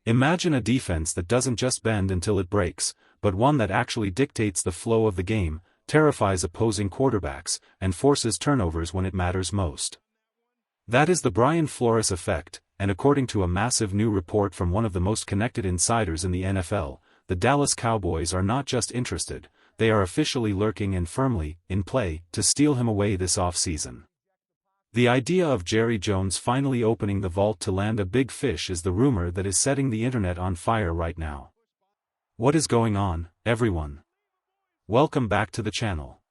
Imagine a defense that doesn't just bend until it breaks, but one that actually dictates the flow of the game, terrifies opposing quarterbacks, and forces turnovers when it matters most. That is the Brian Flores effect, and according to a massive new report from one of the most connected insiders in the NFL, the Dallas Cowboys are not just interested, they are officially lurking and firmly in play to steal him away this offseason. The idea of Jerry Jones finally opening the vault to land a big fish is the rumor that is setting the internet on fire right now. What is going on, everyone? Welcome back to the channel.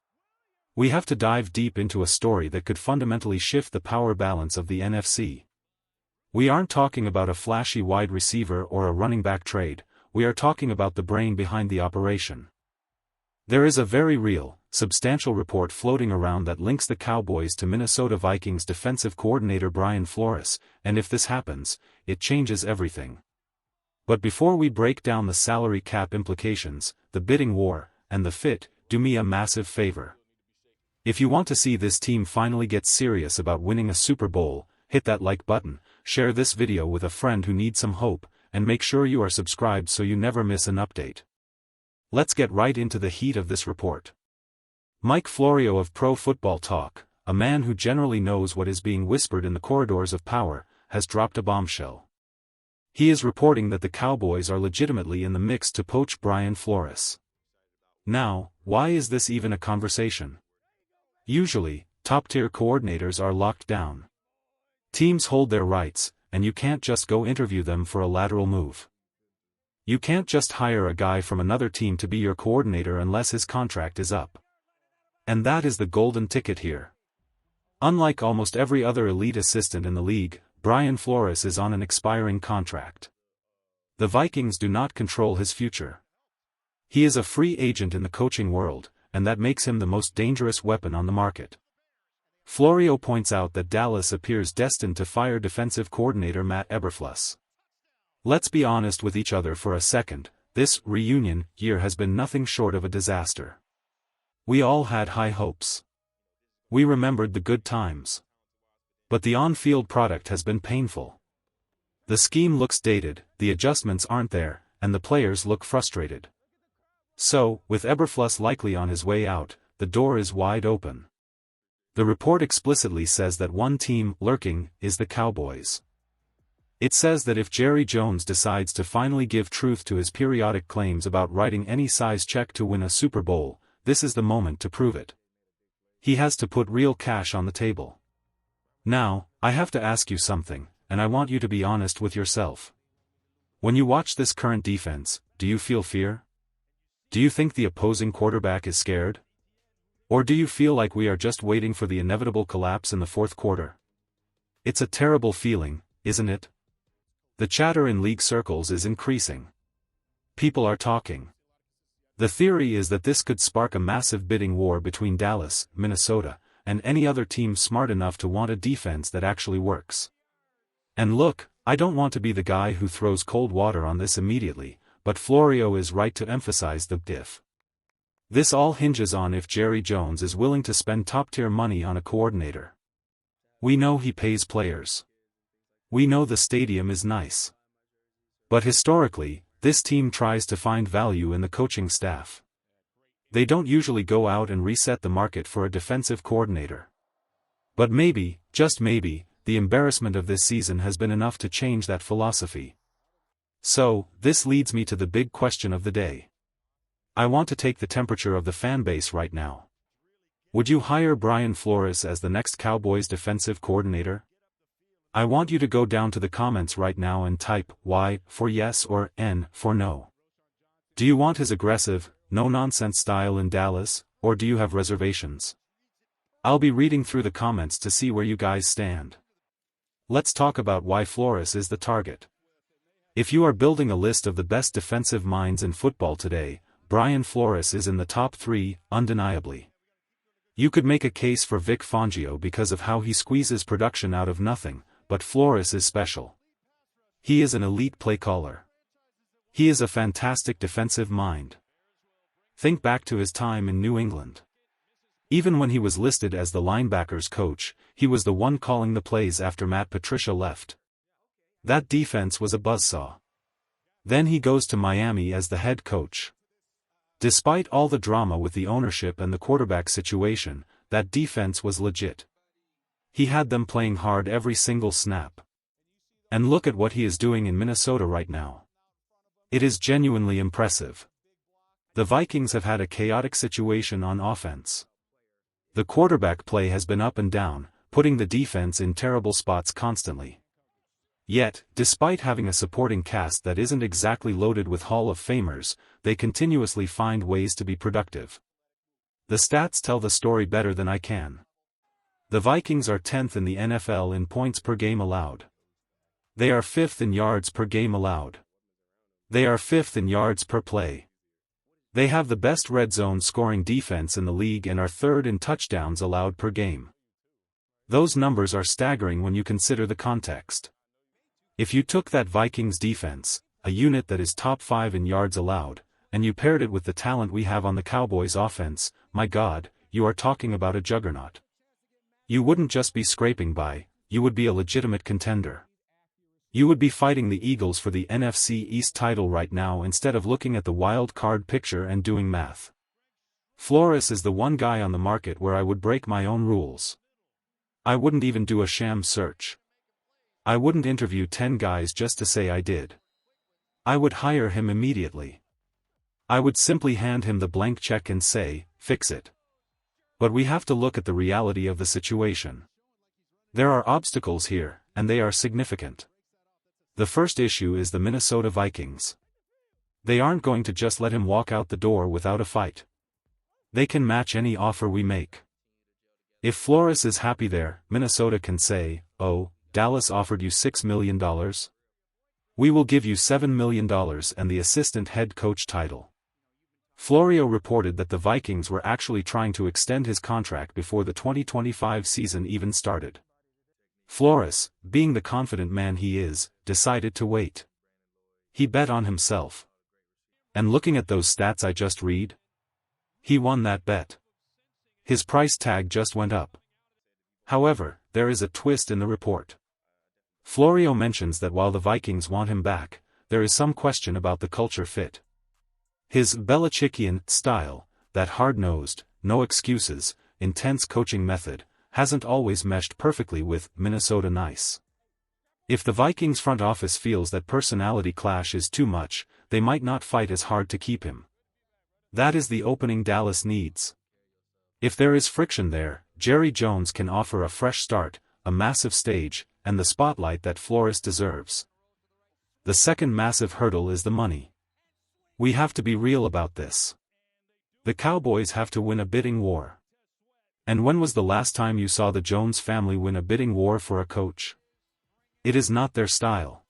We have to dive deep into a story that could fundamentally shift the power balance of the NFC. We aren't talking about a flashy wide receiver or a running back trade, we are talking about the brain behind the operation. There is a very real, substantial report floating around that links the Cowboys to Minnesota Vikings defensive coordinator Brian Flores, and if this happens, it changes everything. But before we break down the salary cap implications, the bidding war, and the fit, do me a massive favor. If you want to see this team finally get serious about winning a Super Bowl, hit that like button, share this video with a friend who needs some hope, and make sure you are subscribed so you never miss an update. Let's get right into the heat of this report. Mike Florio of Pro Football Talk, a man who generally knows what is being whispered in the corridors of power, has dropped a bombshell. He is reporting that the Cowboys are legitimately in the mix to poach Brian Flores. Now, why is this even a conversation? Usually, top-tier coordinators are locked down. Teams hold their rights, and you can't just go interview them for a lateral move. You can't just hire a guy from another team to be your coordinator unless his contract is up. And that is the golden ticket here. Unlike almost every other elite assistant in the league, Brian Flores is on an expiring contract. The Vikings do not control his future. He is a free agent in the coaching world, and that makes him the most dangerous weapon on the market. Florio points out that Dallas appears destined to fire defensive coordinator Matt Eberflus. Let's be honest with each other for a second, this reunion year has been nothing short of a disaster. We all had high hopes. We remembered the good times. But the on-field product has been painful. The scheme looks dated, the adjustments aren't there, and the players look frustrated. So, with Eberflus likely on his way out, the door is wide open. The report explicitly says that one team lurking is the Cowboys. It says that if Jerry Jones decides to finally give truth to his periodic claims about writing any size check to win a Super Bowl, this is the moment to prove it. He has to put real cash on the table. Now, I have to ask you something, and I want you to be honest with yourself. When you watch this current defense, do you feel fear? Do you think the opposing quarterback is scared? Or do you feel like we are just waiting for the inevitable collapse in the fourth quarter? It's a terrible feeling, isn't it? The chatter in league circles is increasing. People are talking. The theory is that this could spark a massive bidding war between Dallas, Minnesota, and any other team smart enough to want a defense that actually works. And look, I don't want to be the guy who throws cold water on this immediately, but Florio is right to emphasize the if. This all hinges on if Jerry Jones is willing to spend top-tier money on a coordinator. We know he pays players. We know the stadium is nice. But historically, this team tries to find value in the coaching staff. They don't usually go out and reset the market for a defensive coordinator. But maybe, just maybe, the embarrassment of this season has been enough to change that philosophy. So, this leads me to the big question of the day. I want to take the temperature of the fan base right now. Would you hire Brian Flores as the next Cowboys defensive coordinator? I want you to go down to the comments right now and type Y for yes or N for no. Do you want his aggressive, no-nonsense style in Dallas, or do you have reservations? I'll be reading through the comments to see where you guys stand. Let's talk about why Flores is the target. If you are building a list of the best defensive minds in football today, Brian Flores is in the top 3, undeniably. You could make a case for Vic Fangio because of how he squeezes production out of nothing, but Flores is special. He is an elite play caller. He is a fantastic defensive mind. Think back to his time in New England. Even when he was listed as the linebackers coach, he was the one calling the plays after Matt Patricia left. That defense was a buzzsaw. Then he goes to Miami as the head coach. Despite all the drama with the ownership and the quarterback situation, that defense was legit. He had them playing hard every single snap. And look at what he is doing in Minnesota right now. It is genuinely impressive. The Vikings have had a chaotic situation on offense. The quarterback play has been up and down, putting the defense in terrible spots constantly. Yet, despite having a supporting cast that isn't exactly loaded with Hall of Famers, they continuously find ways to be productive. The stats tell the story better than I can. The Vikings are 10th in the NFL in points per game allowed. They are 5th in yards per game allowed. They are 5th in yards per play. They have the best red zone scoring defense in the league and are 3rd in touchdowns allowed per game. Those numbers are staggering when you consider the context. If you took that Vikings defense, a unit that is top 5 in yards allowed, and you paired it with the talent we have on the Cowboys offense, my God, you are talking about a juggernaut. You wouldn't just be scraping by, you would be a legitimate contender. You would be fighting the Eagles for the NFC East title right now instead of looking at the wild card picture and doing math. Flores is the one guy on the market where I would break my own rules. I wouldn't even do a sham search. I wouldn't interview 10 guys just to say I did. I would hire him immediately. I would simply hand him the blank check and say, fix it. But we have to look at the reality of the situation. There are obstacles here, and they are significant. The first issue is the Minnesota Vikings. They aren't going to just let him walk out the door without a fight. They can match any offer we make. If Flores is happy there, Minnesota can say, oh, Dallas offered you $6 million? We will give you $7 million and the assistant head coach title. Florio reported that the Vikings were actually trying to extend his contract before the 2025 season even started. Flores, being the confident man he is, decided to wait. He bet on himself. And looking at those stats I just read, he won that bet. His price tag just went up. However, there is a twist in the report. Florio mentions that while the Vikings want him back, there is some question about the culture fit. His Belichickian style, that hard-nosed, no excuses, intense coaching method, hasn't always meshed perfectly with Minnesota nice. If the Vikings front office feels that personality clash is too much, they might not fight as hard to keep him. That is the opening Dallas needs. If there is friction there, Jerry Jones can offer a fresh start, a massive stage, and the spotlight that Flores deserves. The second massive hurdle is the money. We have to be real about this. The Cowboys have to win a bidding war. And when was the last time you saw the Jones family win a bidding war for a coach? It is not their style.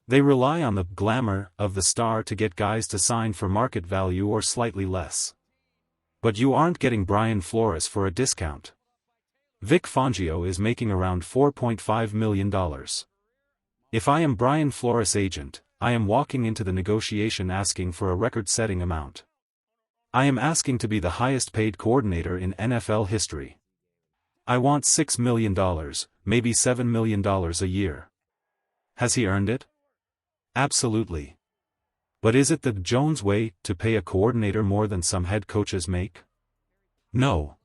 They rely on the glamour of the star to get guys to sign for market value or slightly less. But you aren't getting Brian Flores for a discount. Vic Fangio is making around $4.5 million. If I am Brian Flores' agent, I am walking into the negotiation asking for a record-setting amount. I am asking to be the highest-paid coordinator in NFL history. I want $6 million, maybe $7 million a year. Has he earned it? Absolutely. But is it the Jones way to pay a coordinator more than some head coaches make? No.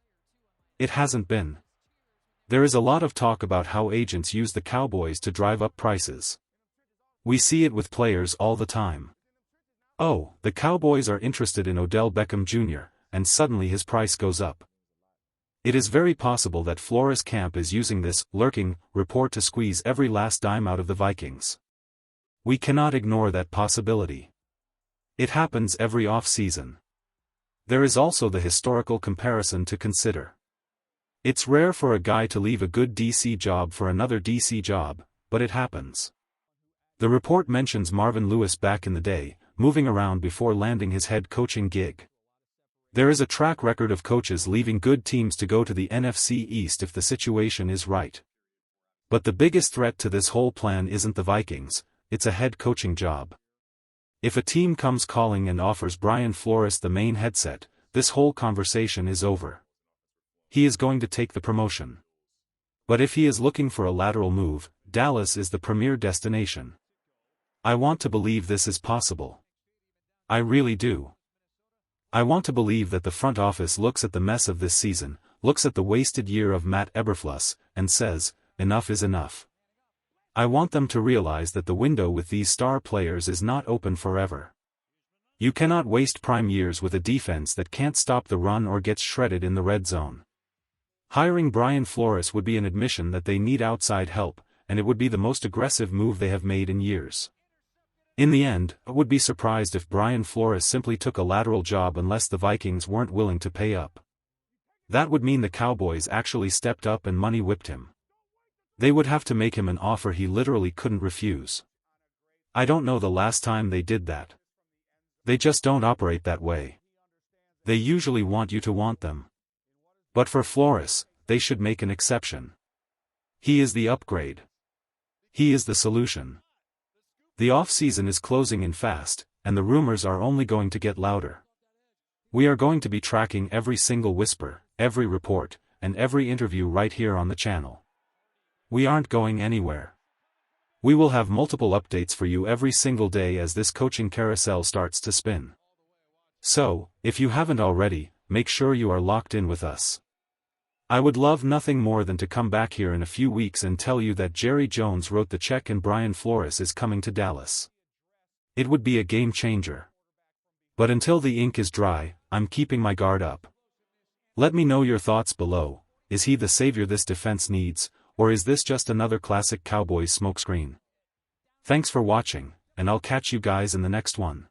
It hasn't been. There is a lot of talk about how agents use the Cowboys to drive up prices. We see it with players all the time. Oh, the Cowboys are interested in Odell Beckham Jr., and suddenly his price goes up. It is very possible that Flores' camp is using this lurking report to squeeze every last dime out of the Vikings. We cannot ignore that possibility. It happens every off-season. There is also the historical comparison to consider. It's rare for a guy to leave a good DC job for another DC job, but it happens. The report mentions Marvin Lewis back in the day, moving around before landing his head coaching gig. There is a track record of coaches leaving good teams to go to the NFC East if the situation is right. But the biggest threat to this whole plan isn't the Vikings, it's a head coaching job. If a team comes calling and offers Brian Flores the main headset, this whole conversation is over. He is going to take the promotion. But if he is looking for a lateral move, Dallas is the premier destination. I want to believe this is possible. I really do. I want to believe that the front office looks at the mess of this season, looks at the wasted year of Matt Eberflus, and says, enough is enough. I want them to realize that the window with these star players is not open forever. You cannot waste prime years with a defense that can't stop the run or gets shredded in the red zone. Hiring Brian Flores would be an admission that they need outside help, and it would be the most aggressive move they have made in years. In the end, I would be surprised if Brian Flores simply took a lateral job unless the Vikings weren't willing to pay up. That would mean the Cowboys actually stepped up and money whipped him. They would have to make him an offer he literally couldn't refuse. I don't know the last time they did that. They just don't operate that way. They usually want you to want them. But for Flores, they should make an exception. He is the upgrade. He is the solution. The off-season is closing in fast, and the rumors are only going to get louder. We are going to be tracking every single whisper, every report, and every interview right here on the channel. We aren't going anywhere. We will have multiple updates for you every single day as this coaching carousel starts to spin. So, if you haven't already, make sure you are locked in with us. I would love nothing more than to come back here in a few weeks and tell you that Jerry Jones wrote the check and Brian Flores is coming to Dallas. It would be a game changer. But until the ink is dry, I'm keeping my guard up. Let me know your thoughts below. Is he the savior this defense needs, or is this just another classic Cowboys smokescreen? Thanks for watching, and I'll catch you guys in the next one.